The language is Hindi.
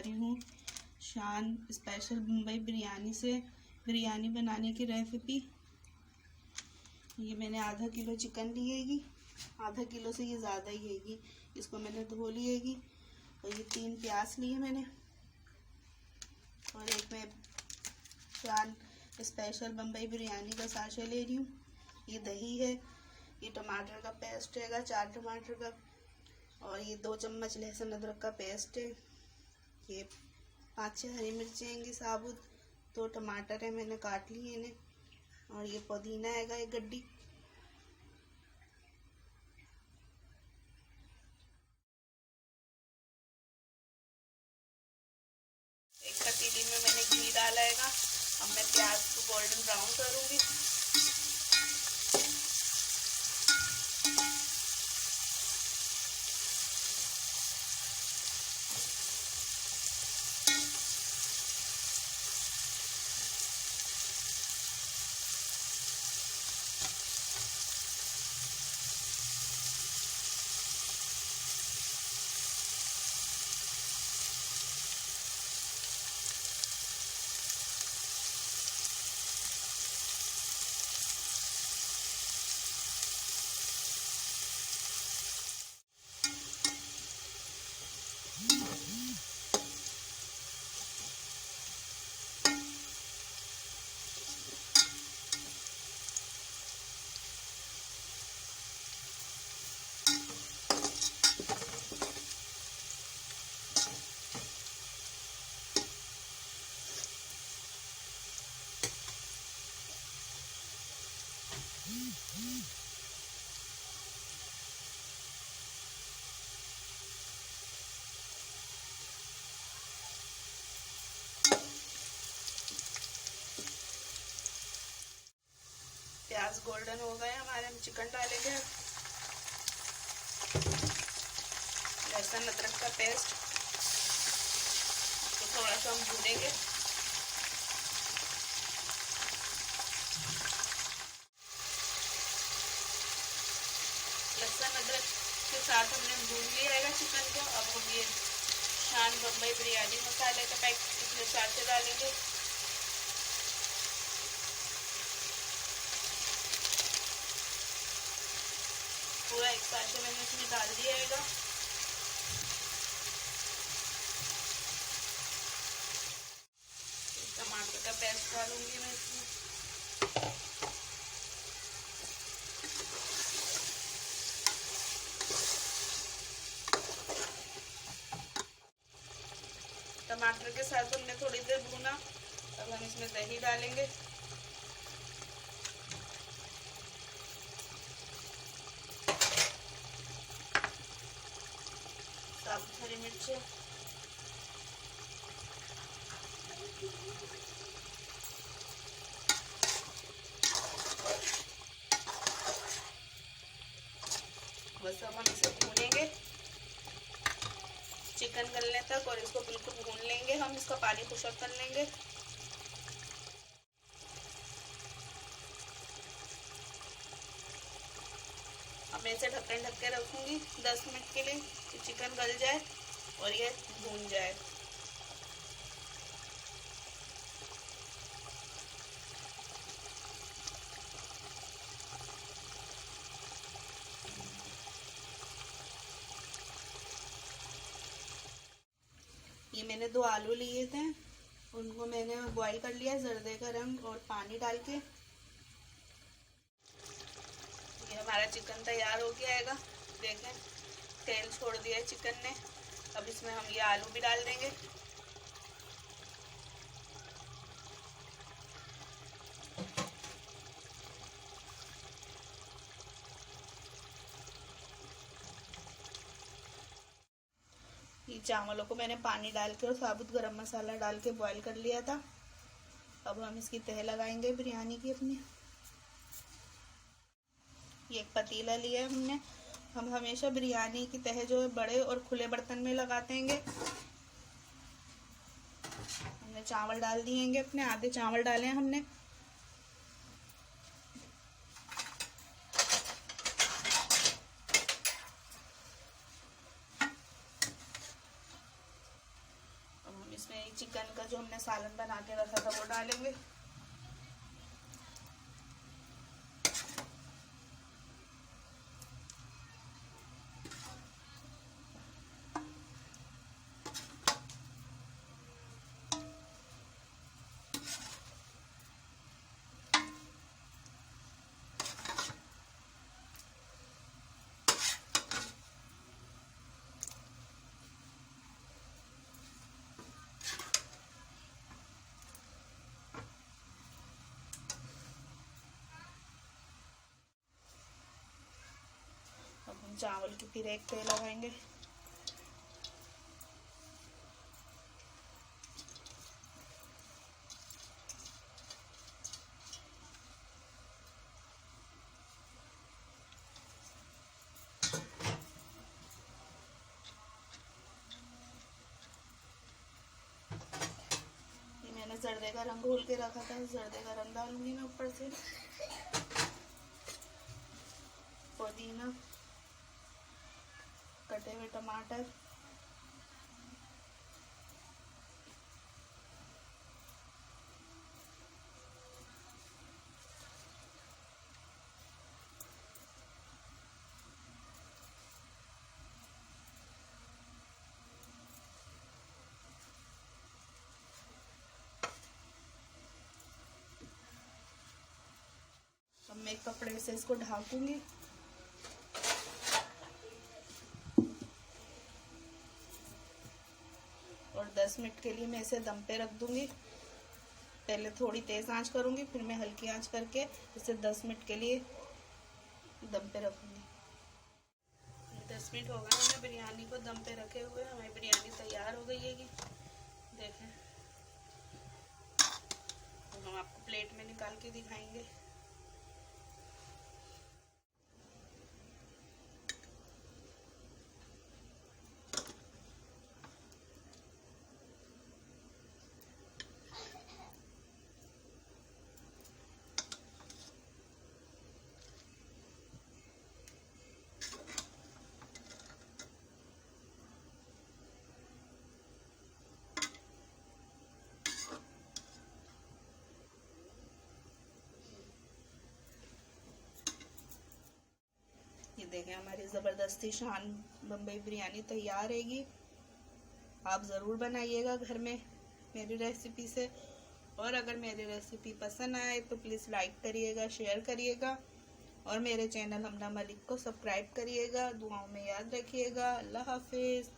रही हूँ शान स्पेशल मुंबई बिरयानी से बिरयानी बनाने की रेसिपी। ये मैंने आधा किलो चिकन लिएगी, आधा किलो से ये ज़्यादा ही हैगी। इसको मैंने धो लिएगी। और ये 3 प्याज लिए मैंने, और एक मैं शान स्पेशल मुंबई बिरयानी का साशे ले रही हूँ। ये दही है, ये टमाटर का पेस्ट हैगा 4 टमाटर का, और ये 2 चम्मच लहसुन अदरक का पेस्ट है। ये 5-6 हरी मिर्चें हैंगी साबुत, 2 टमाटर है मैंने काट लिए इन्हें, और ये पुदीना हैगा 1 गड्डी। एक पतीली में मैंने घी डाला हैगा। अब मैं प्याज को गोल्डन ब्राउन करूँगी। प्याज गोल्डन हो गए हमारे, हम चिकन डालेंगे। लहसुन अदरक का पेस्ट तो थोड़ा सा हम भूनेंगे। लहसुन अदरक के साथ हमने भून लिया है चिकन को। अब हम ये शान मुंबई बिरयानी मसाले का पैकेट इसमें साथ डालेंगे। पूरा एक साशे मैंने इसमें डाल दिया है। टमाटर का पेस्ट डालूंगी मैं इसमें। टमाटर के साथ हमने थोड़ी देर भूना। अब हम इसमें दही डालेंगे। साबुत हरी मिर्चें, बस अब हम इसे भूनेंगे चिकन गलने तक, और इसको बिल्कुल भून लेंगे। हम इसका पानी खुशक कर लेंगे। अब मैं इसे ढक्कन ढक के रखूंगी 10 मिनट के लिए कि चिकन गल जाए और ये भून जाए। ये मैंने 2 आलू लिए थे, उनको मैंने बॉईल कर लिया जर्दे का रंग और पानी डाल के। ये हमारा चिकन तैयार हो गया है। देखें तेल छोड़ दिया है चिकन ने। अब इसमें हम ये आलू भी डाल देंगे। ये चावलों को मैंने पानी डाल के और साबुत गरम मसाला डाल के बॉईल कर लिया था। अब हम इसकी तह लगाएंगे बिरयानी की अपनी। ये एक पतीला लिया है हमने। हम हमेशा बिरयानी की तह जो है बड़े और खुले बर्तन में लगाते हैं। हमने चावल डाल दिए अपने, आधे चावल डाले हैं हमने। जो हमने सालन बना के रखा था वो डालेंगे। चावल की फिर एक तेल लगाएंगे। ये मैंने जर्दे का रंग घोल के रखा था, जर्दे का रंग डालूंगी मैं ऊपर से। पुदीना, कटे हुए टमाटर, अब मैं कपड़े से इसको ढाकूंगी। और 10 मिनट के लिए मैं इसे दम पे रख दूंगी। पहले थोड़ी तेज आंच करूंगी, फिर मैं हल्की आंच करके इसे 10 मिनट के लिए दम पे रखूंगी। 10 मिनट हो गए हमें बिरयानी को दम पे रखे हुए। हमारी बिरयानी तैयार हो गई है। देखें, तो हम आपको प्लेट में निकाल के दिखाएंगे। ये देखें, हमारी ज़बरदस्ती शान बम्बई बिरयानी तैयार रहेगी। आप ज़रूर बनाइएगा घर में मेरी रेसिपी से। और अगर मेरी रेसिपी पसंद आए तो प्लीज़ लाइक करिएगा, शेयर करिएगा और मेरे चैनल हमना मलिक को सब्सक्राइब करिएगा। दुआओं में याद रखिएगा। अल्लाह हाफिज़।